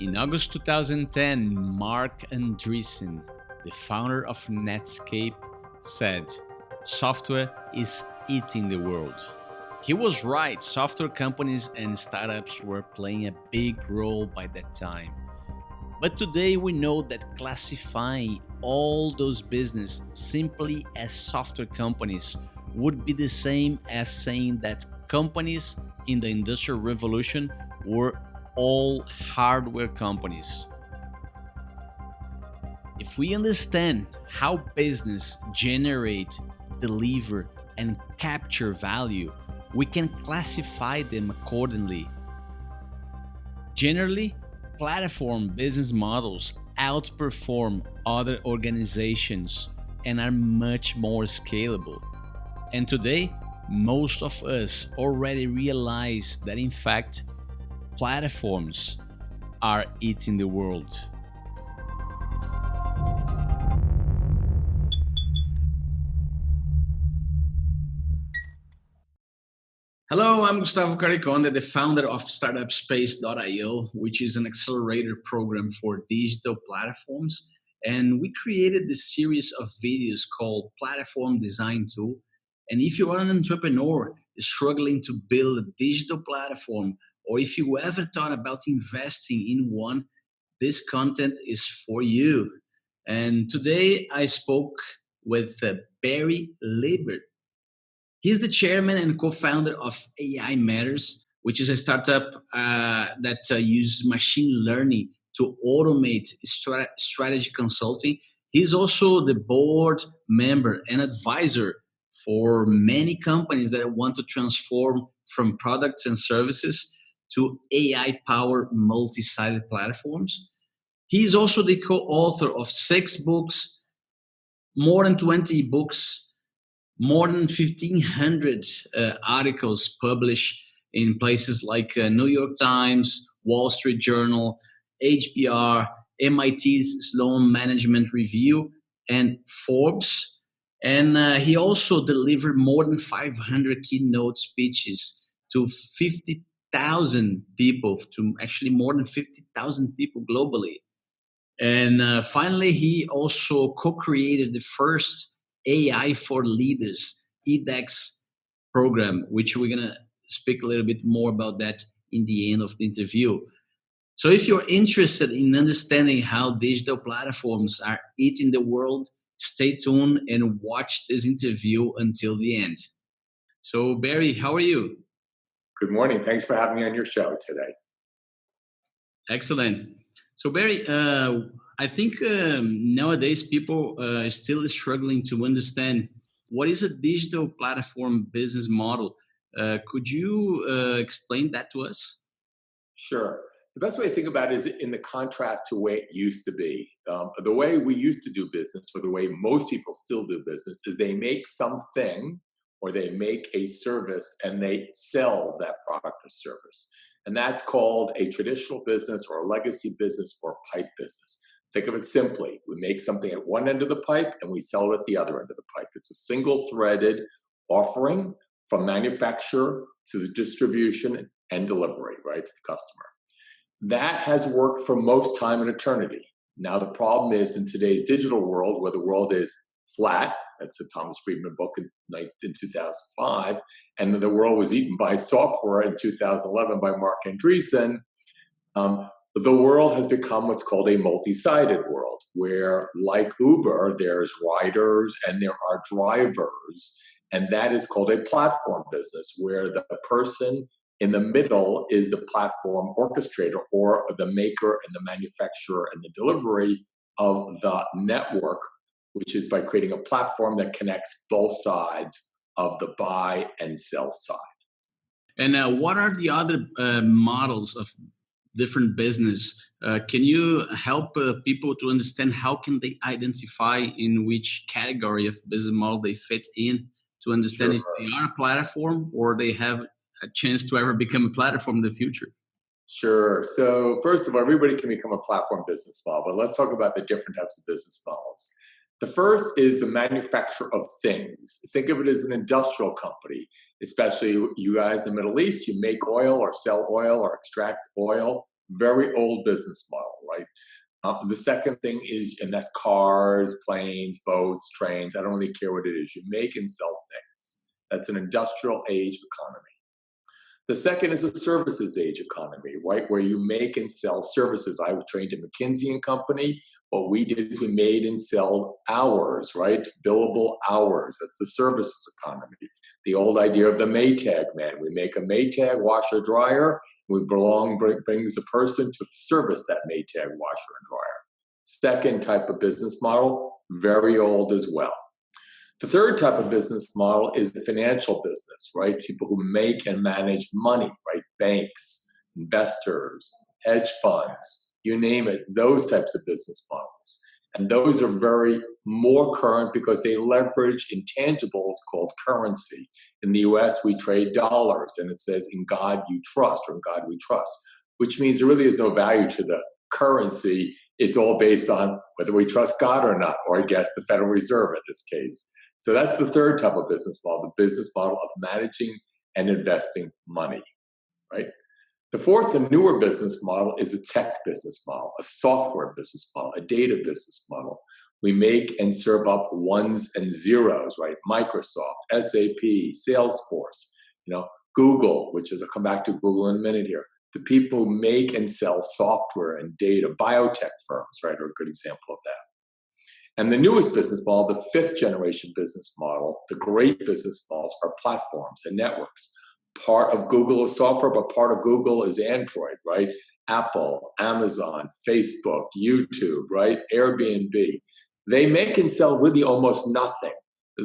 In August 2010, Mark Andreessen, the founder of Netscape, said, "Software is eating the world." He was right. Software companies and startups were playing a big role by that time. But today we know that classifying all those businesses simply as software companies would be the same as saying that companies in the Industrial Revolution were all hardware companies. If we understand how business generate, deliver, and capture value, we can classify them accordingly. Generally, platform business models outperform other organizations and are much more scalable. And today, most of us already realize that in fact, platforms are eating the world. Hello, I'm Gustavo Carriconde, the founder of startupspace.io, which is an accelerator program for digital platforms. And we created this series of videos called Platform Design Tool. And if you are an entrepreneur struggling to build a digital platform, or if you ever thought about investing in one, this content is for you. And today I spoke with Barry Libert. He's the chairman and co-founder of AIMatters, which is a startup that uses machine learning to automate strategy consulting. He's also the board member and advisor for many companies that want to transform from products and services to AI-powered multi-sided platforms. He's also the co-author of 6 books, more than 20 books, more than 1,500 articles published in places like New York Times, Wall Street Journal, HBR, MIT's Sloan Management Review, and Forbes. And he also delivered more than 500 keynote speeches to 50,000 people, to actually more than 50,000 people globally. And finally, he also co-created the first AI for Leaders, EDX program, which we're going to speak a little bit more about that in the end of the interview. So if you're interested in understanding how digital platforms are eating the world, stay tuned and watch this interview until the end. So Barry, how are you? Good morning. Thanks for having me on your show today. Excellent. So Barry, I think nowadays people are still struggling to understand what is a digital platform business model. Could you explain that to us? Sure. The best way to think about it is in the contrast to the way it used to be. The way we used to do business, or the way most people still do business, is they make something or they make a service and they sell that product or service. And that's called a traditional business or a legacy business or a pipe business. Think of it simply. We make something at one end of the pipe and we sell it at the other end of the pipe. It's a single-threaded offering from manufacturer to the distribution and delivery, right, to the customer. That has worked for most time and eternity. Now the problem is in today's digital world, where the world is flat, that's a Thomas Friedman book in 2005, and then the world was eaten by software in 2011 by Mark Andreessen. The world has become what's called a multi-sided world, where like Uber, there's riders and there are drivers, and that is called a platform business, where the person in the middle is the platform orchestrator, or the maker and the manufacturer and the delivery of the network, which is by creating a platform that connects both sides of the buy and sell side. And what are the other models of different business? Can you help people to understand how can they identify in which category of business model they fit in, to understand if they are a platform or they have a chance to ever become a platform in the future? Sure. So first of all, everybody can become a platform business model, but let's talk about the different types of business models. The first is the manufacture of things. Think of it as an industrial company, especially you guys in the Middle East. You make oil or sell oil or extract oil Very old business model, right? The second thing is, and that's cars, planes, boats, trains. I don't really care what it is. You make and sell things. That's an industrial age economy. The second is a services age economy, right? Where you make and sell services. I was trained at McKinsey and Company. What we did is we made and sell hours, right? Billable hours. That's the services economy. The old idea of the Maytag man. We make a Maytag washer dryer. Brings a person to service that Maytag washer and dryer. Second type of business model, very old as well. The third type of business model is the financial business, right? People who make and manage money, right? Banks, investors, hedge funds, you name it, those types of business models. And those are very more current because they leverage intangibles called currency. In the US, we trade dollars, and it says, in God you trust, or in God we trust, which means there really is no value to the currency. It's all based on whether we trust God or not, or I guess the Federal Reserve in this case. So that's the third type of business model, the business model of managing and investing money, right? The fourth and newer business model is a tech business model, a software business model, a data business model. We make and serve up ones and zeros, right? Microsoft, SAP, Salesforce, Google, which is, I'll come back to Google in a minute here. The people who make and sell software and data, biotech firms, right, are a good example of that. And the newest business model, the fifth generation business model, the great business models are platforms and networks. Part of Google is software, but part of Google is Android, right? Apple, Amazon, Facebook, YouTube, right? Airbnb. They make and sell really almost nothing.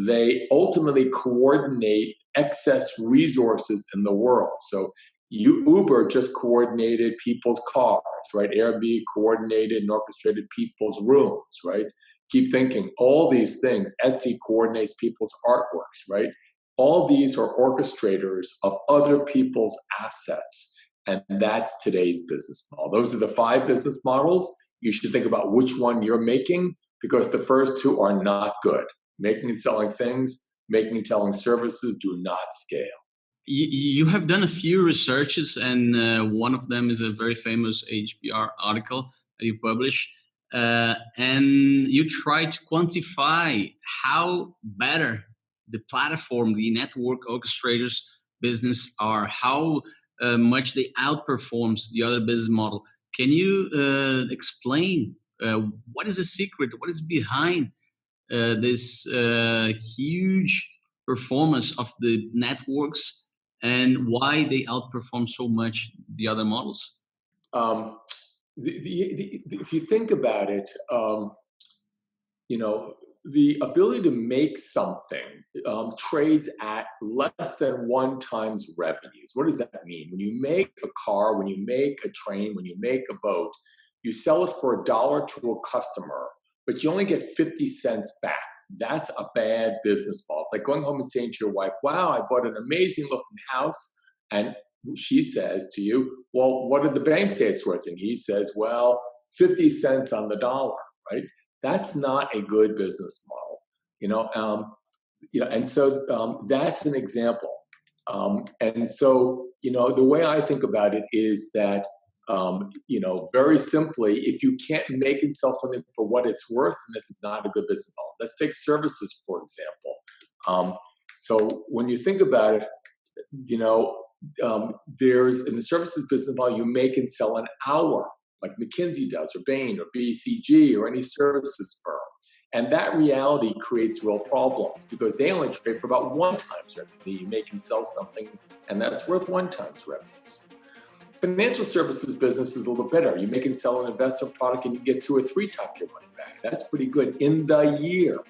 They ultimately coordinate excess resources in the world. So Uber just coordinated people's cars, right? Airbnb coordinated and orchestrated people's rooms, right? Keep thinking, all these things. Etsy coordinates people's artworks, right? All these are orchestrators of other people's assets. And that's today's business model. Those are the 5 business models. You should think about which one you're making, because the first 2 are not good. Making and selling things, making and selling services do not scale. You have done a few researches, and one of them is a very famous HBR article that you publish. And you try to quantify how better the platform, the network orchestrators business are, how much they outperforms the other business model. Can you explain what is the secret, what is behind this huge performance of the networks, and why they outperform so much the other models? If you think about it, the ability to make something trades at less than 1 times revenues. What does that mean? When you make a car, when you make a train, when you make a boat, you sell it for $1 to a customer, but you only get 50 cents back. That's a bad business model. It's like going home and saying to your wife, wow, I bought an amazing looking house. And she says to you, well, what did the bank say it's worth? And he says, well, 50 cents on the dollar, right? That's not a good business model, and so that's an example. And so, the way I think about it is that, very simply, if you can't make and sell something for what it's worth, then it's not a good business model. Let's take services, for example. So when you think about it, there's, in the services business model, you make and sell an hour, like McKinsey does, or Bain, or BCG, or any services firm. And that reality creates real problems because they only trade for about 1 times revenue. You make and sell something, and that's worth 1 times revenues. Financial services business is a little better. You make and sell an investment product, and you get 2 or 3 times your money back. That's pretty good in the year.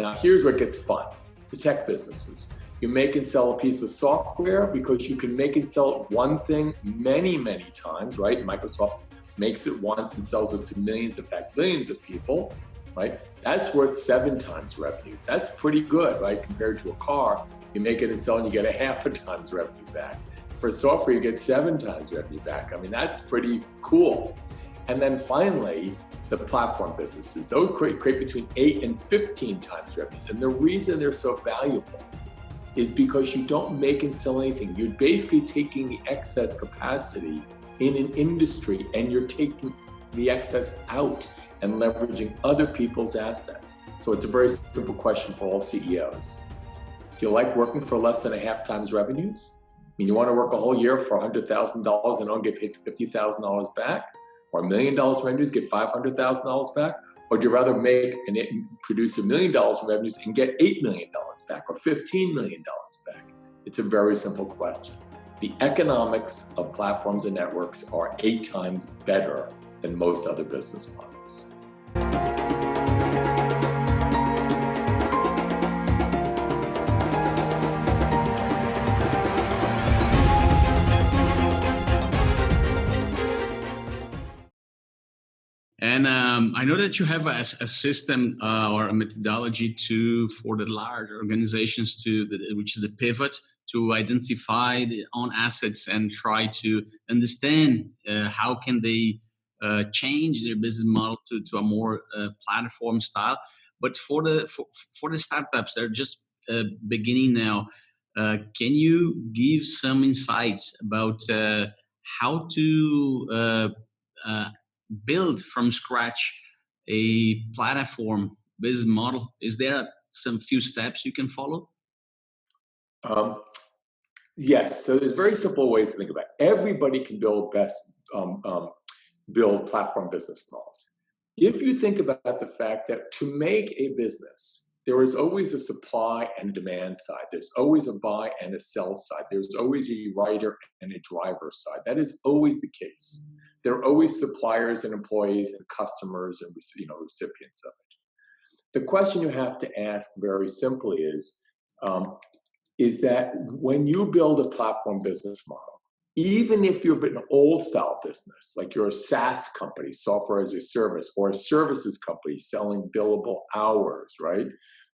Now, here's where it gets fun. The tech businesses. You make and sell a piece of software because you can make and sell one thing many, many times, right? Microsoft makes it once and sells it to millions, in fact, billions of people, right? That's worth 7 times revenues. That's pretty good, right? Compared to a car, you make it and sell and you get 0.5 times revenue back. For software, you get 7 times revenue back. I mean, that's pretty cool. And then finally, the platform businesses. Those create between 8 and 15 times revenues. And the reason they're so valuable is because you don't make and sell anything. You're basically taking the excess capacity in an industry and you're taking the excess out and leveraging other people's assets. So it's a very simple question for all CEOs. Do you like working for less than a half times revenues? I mean, you want to work a whole year for $100,000 and only get paid $50,000 back? Or $1 million in revenues, get $500,000 back? Or do you rather make and produce $1 million in revenues and get $8 million back or $15 million back? It's a very simple question. The economics of platforms and networks are 8 times better than most other business models. And I know that you have a system or a methodology for the large organizations which is the pivot, to identify their own assets and try to understand how can they change their business model to a more platform style. But for the startups that are just beginning now, can you give some insights about how to build from scratch a platform business model? Is there some few steps you can follow? Yes. So there's very simple ways to think about it. Everybody can build build platform business models. If you think about the fact that to make a business, there is always a supply and demand side. There's always a buy and a sell side. There's always a writer and a driver side. That is always the case. There are always suppliers and employees and customers and recipients of it. The question you have to ask very simply is that when you build a platform business model, even if you're an old style business, like you're a SaaS company, software as a service, or a services company selling billable hours, right?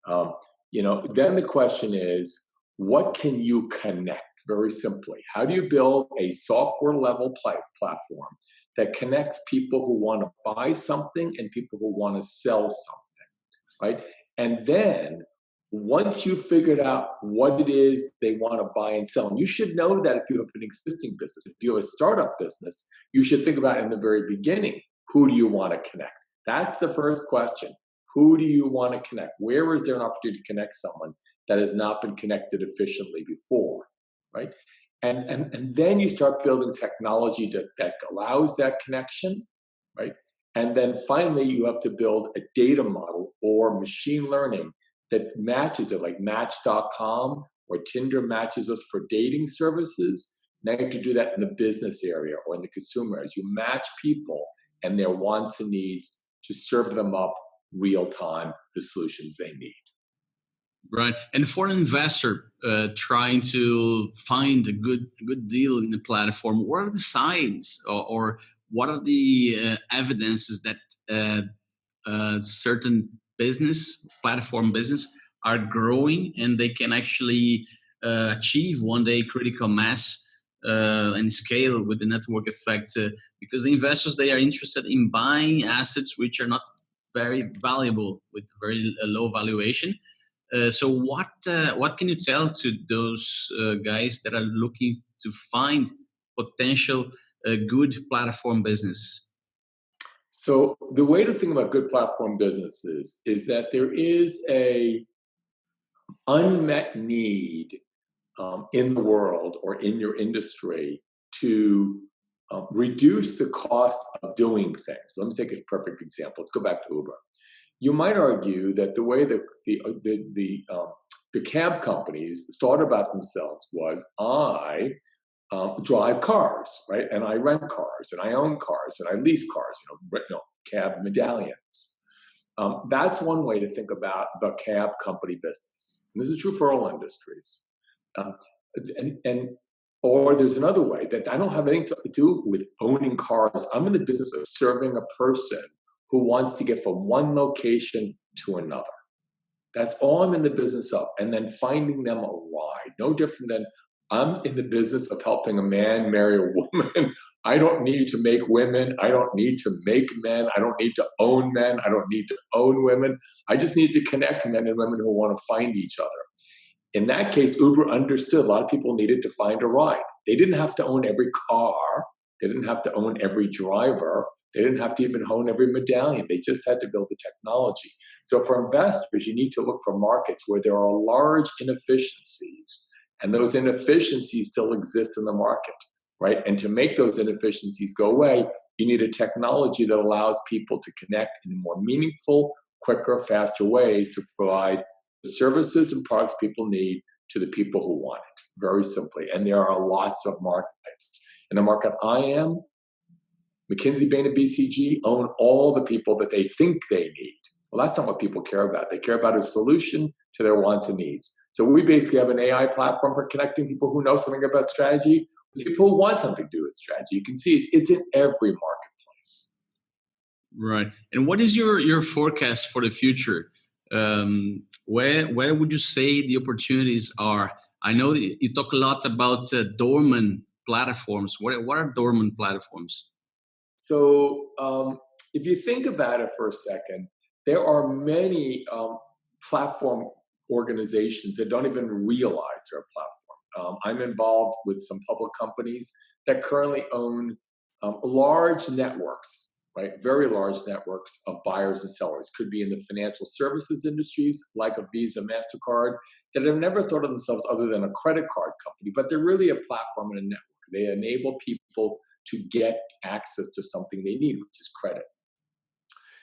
Then the question is, what can you connect? Very simply, how do you build a software level platform that connects people who want to buy something and people who want to sell something, right? And then once you've figured out what it is they want to buy and sell, and you should know that if you have an existing business, if you have a startup business, you should think about in the very beginning, who do you want to connect? That's the first question. Who do you want to connect? Where is there an opportunity to connect someone that has not been connected efficiently before, right? And then you start building technology that allows that connection, right? And then finally, you have to build a data model or machine learning that matches it, like Match.com or Tinder matches us for dating services. Now you have to do that in the business area or in the consumer as you match people and their wants and needs to serve them up real time the solutions they need. Right. And for an investor trying to find a good deal in the platform, what are the signs or what are the evidences that certain platform business are growing and they can actually achieve one day critical mass and scale with the network effect? Because the investors, they are interested in buying assets which are not very valuable with very low valuation. So what can you tell to those guys that are looking to find potential good platform business? So the way to think about good platform businesses is that there is a unmet need in the world or in your industry to reduce the cost of doing things. Let me take a perfect example. Let's go back to Uber. You might argue that the way that the cab companies thought about themselves was, I drive cars, right? And I rent cars, and I own cars, and I lease cars, cab medallions. That's one way to think about the cab company business. And this is true for all industries. Or there's another way that I don't have anything to do with owning cars. I'm in the business of serving a person who wants to get from one location to another. That's all I'm in the business of. And then finding them a ride. No different than I'm in the business of helping a man marry a woman. I don't need to make women. I don't need to make men. I don't need to own men. I don't need to own women. I just need to connect men and women who want to find each other. In that case, Uber understood a lot of people needed to find a ride. They didn't have to own every car They didn't have to own every driver. They didn't have to even own every medallion. They just had to build the technology. So for investors, you need to look for markets where there are large inefficiencies, and those inefficiencies still exist in the market, right? And to make those inefficiencies go away, you need a technology that allows people to connect in more meaningful, quicker, faster ways to provide the services and products people need to the people who want it, very simply. And there are lots of markets. In the market I am, McKinsey, Bain, and BCG own all the people that they think they need. Well, that's not what people care about. They care about a solution to their wants and needs. So we basically have an AI platform for connecting people who know something about strategy with people who want something to do with strategy. You can see it's in every marketplace. Right. And what is your forecast for the future? Where would you say the opportunities are? I know that you talk a lot about dormant platforms. What are dormant platforms? So if you think about it for a second, there are many platform organizations that don't even realize they're a platform. I'm involved with some public companies that currently own large networks, right? Very large networks of buyers and sellers. Could be in the financial services industries, like a Visa, MasterCard, that have never thought of themselves other than a credit card company, but they're really a platform and a network. They enable people to get access to something they need, which is credit.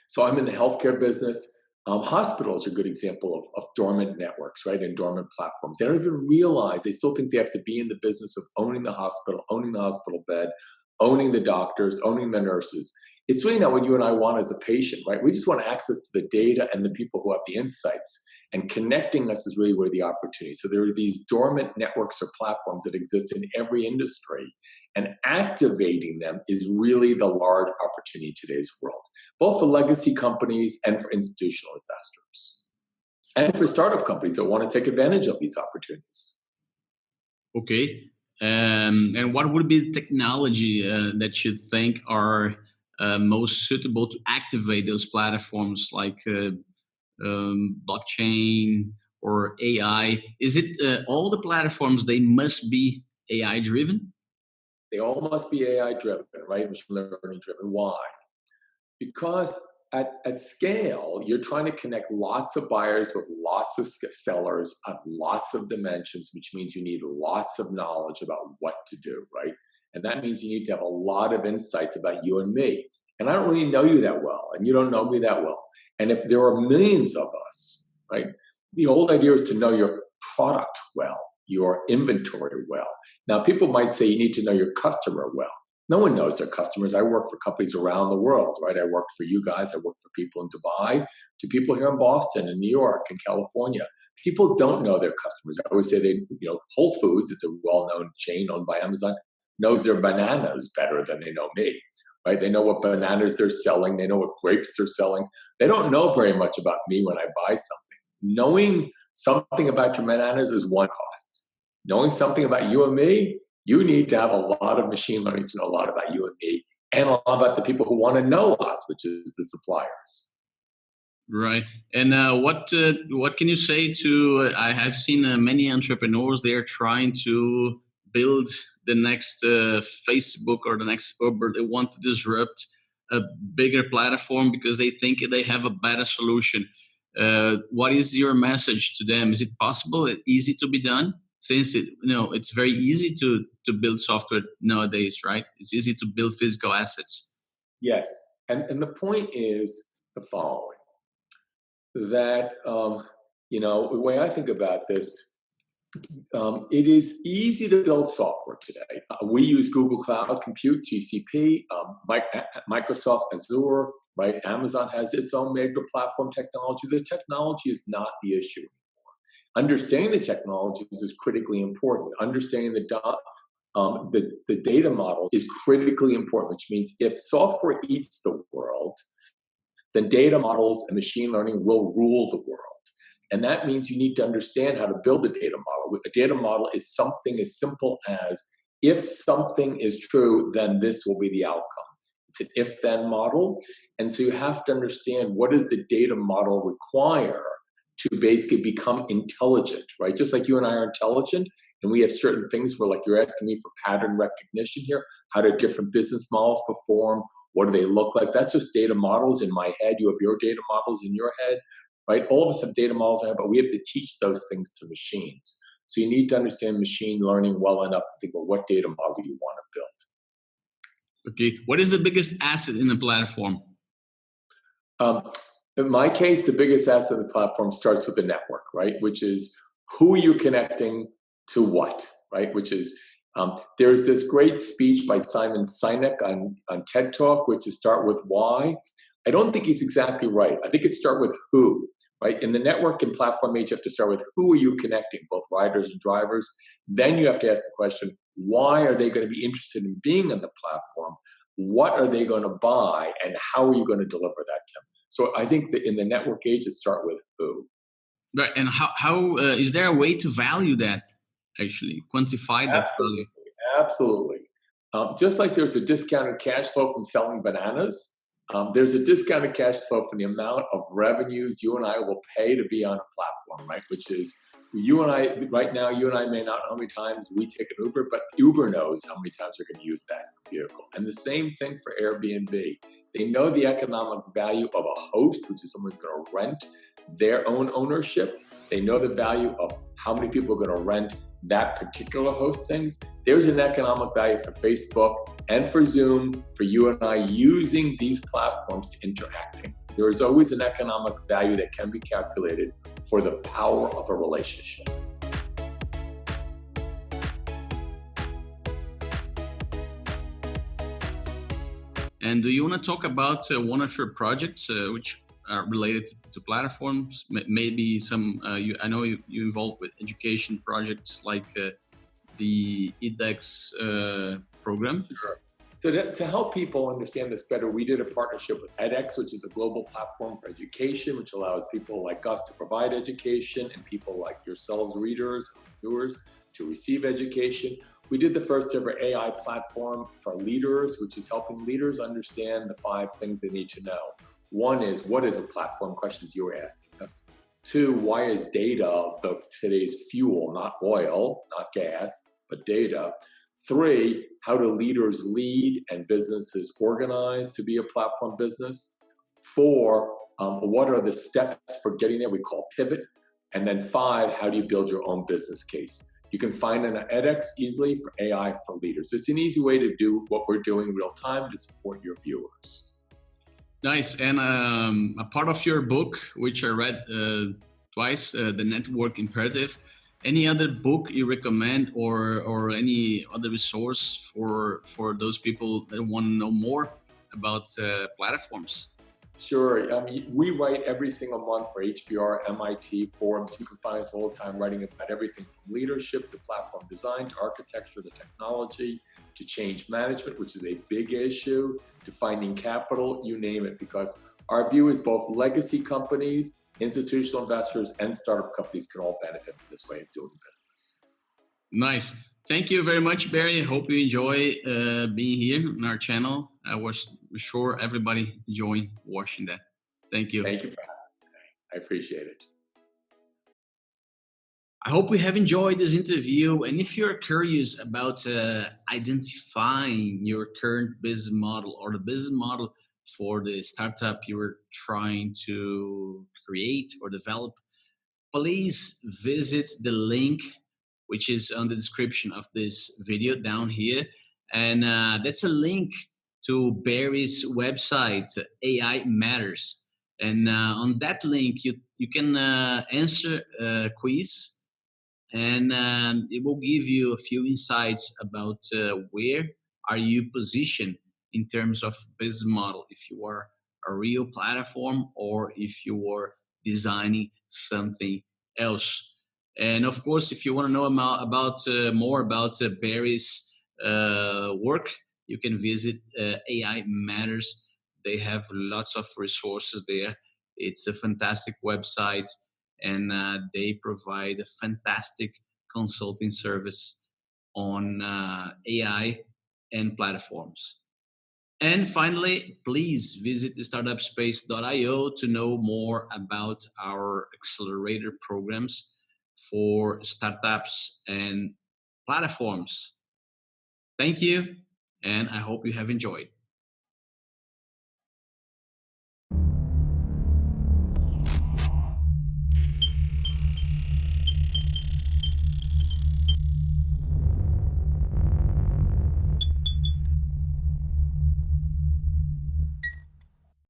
So I'm in the healthcare business. Hospitals are a good example of dormant networks, right, and dormant platforms. They don't even realize, they still think they have to be in the business of owning the hospital bed, owning the doctors, owning the nurses. It's really not what you and I want as a patient, right? We just want access to the data and the people who have the insights. And connecting us is really where the opportunity. So there are these dormant networks or platforms that exist in every industry, and activating them is really the large opportunity in today's world, both for legacy companies and for institutional investors, and for startup companies that want to take advantage of these opportunities. Okay. And what would be the technology that you think are most suitable to activate those platforms, like blockchain or AI? Is it all the platforms, they must be AI driven? They all must be AI driven, right? Machine learning driven. Why? Because at scale, you're trying to connect lots of buyers with lots of sellers at lots of dimensions, which means you need lots of knowledge about what to do, right? And that means you need to have a lot of insights about you and me. And I don't really know you that well, and you don't know me that well. And if there are millions of us, right, the old idea is to know your product well, your inventory well. Now, people might say you need to know your customer well. No one knows their customers. I work for companies around the world, right? I worked for you guys. I work for people in Dubai, to people here in Boston and New York and California. People don't know their customers. I always say Whole Foods, it's a well-known chain owned by Amazon, knows their bananas better than they know me, right? They know what bananas they're selling. They know what grapes they're selling. They don't know very much about me when I buy something. Knowing something about your bananas is one cost. Knowing something about you and me, you need to have a lot of machine learning to know a lot about you and me, and a lot about the people who want to know us, which is the suppliers. Right. And what can you say to? I have seen many entrepreneurs. They are trying to build the next Facebook or the next Uber. They want to disrupt a bigger platform because they think they have a better solution. What is your message to them? Is it possible? Easy to be done? Since it's very easy to build software nowadays, right? It's easy to build physical assets. Yes, and the point is the following: that the way I think about this, it is easy to build software today. We use Google Cloud Compute, GCP, Microsoft Azure, right? Amazon has its own major platform technology. The technology is not the issue. Understanding the technologies is critically important. Understanding the data model is critically important, which means if software eats the world, then data models and machine learning will rule the world. And that means you need to understand how to build a data model. A data model is something as simple as, if something is true, then this will be the outcome. It's an if-then model. And so you have to understand, what does the data model require to basically become intelligent, right? Just like you and I are intelligent, and we have certain things where, like, you're asking me for pattern recognition here. How do different business models perform? What do they look like? That's just data models in my head. You have your data models in your head, right? All of us have data models in our head, but we have to teach those things to machines. So you need to understand machine learning well enough to think about what data model you want to build. Okay. What is the biggest asset in the platform? In my case, the biggest asset of the platform starts with the network, right? Which is, who are you connecting to what, right? Which is, there's this great speech by Simon Sinek on TED Talk, which is start with why. I don't think he's exactly right. I think it's start with who, right? In the network and platform age, you have to start with who are you connecting, both riders and drivers. Then you have to ask the question, why are they going to be interested in being on the platform? What are they going to buy, and how are you going to deliver that to them? So I think that in the network age, it start with who. Right. And how is there a way to value that, actually quantify that value? Absolutely. Just like there's a discounted cash flow from selling bananas, there's a discounted cash flow from the amount of revenues you and I will pay to be on a platform, right? Which is, you and I, right now, you and I may not know how many times we take an Uber, but Uber knows how many times you're going to use that vehicle. And the same thing for Airbnb. They know the economic value of a host, which is someone's going to rent their own ownership. They know the value of how many people are going to rent that particular host things. There's an economic value for Facebook and for Zoom, for you and I using these platforms to interacting. There is always an economic value that can be calculated for the power of a relationship. And do you want to talk about one of your projects which are related to platforms? Maybe some, I know you involved with education projects like the edX program. Sure. So to help people understand this better, we did a partnership with edX, which is a global platform for education, which allows people like us to provide education and people like yourselves, readers, viewers, to receive education. We did the first ever AI platform for leaders, which is helping leaders understand the 5 things they need to know. One is, what is a platform? Questions you were asking us. 2, why is data today's fuel, not oil, not gas, but data? 3, how do leaders lead and businesses organize to be a platform business? 4, what are the steps for getting there? We call pivot. And then 5, how do you build your own business case? You can find an edX easily for AI for leaders. It's an easy way to do what we're doing real time to support your viewers. Nice. And a part of your book, which I read twice, The Network Imperative. Any other book you recommend, or any other resource for those people that want to know more about platforms? Sure. We write every single month for HBR, MIT, Forbes. You can find us all the time writing about everything from leadership to platform design to architecture to technology to change management, which is a big issue, to finding capital, you name it, because our view is both legacy companies, institutional investors, and startup companies can all benefit from this way of doing business. Nice. Thank you very much, Barry. I hope you enjoy being here on our channel. I was sure everybody enjoyed watching that. Thank you. Thank you for having me. I appreciate it. I hope you have enjoyed this interview. And if you're curious about identifying your current business model or the business model for the startup you're trying to create or develop, please visit the link which is on the description of this video down here. And that's a link to Barry's website, AIMatters. And on that link, you can answer a quiz, and it will give you a few insights about where are you positioned in terms of business model, if you are a real platform or if you are designing something else. And of course, if you want to know about more about Barry's work, you can visit AIMatters. They have lots of resources there. It's a fantastic website, and they provide a fantastic consulting service on AI and platforms. And finally, please visit startupspace.io to know more about our accelerator programs for startups and platforms. Thank you, and I hope you have enjoyed.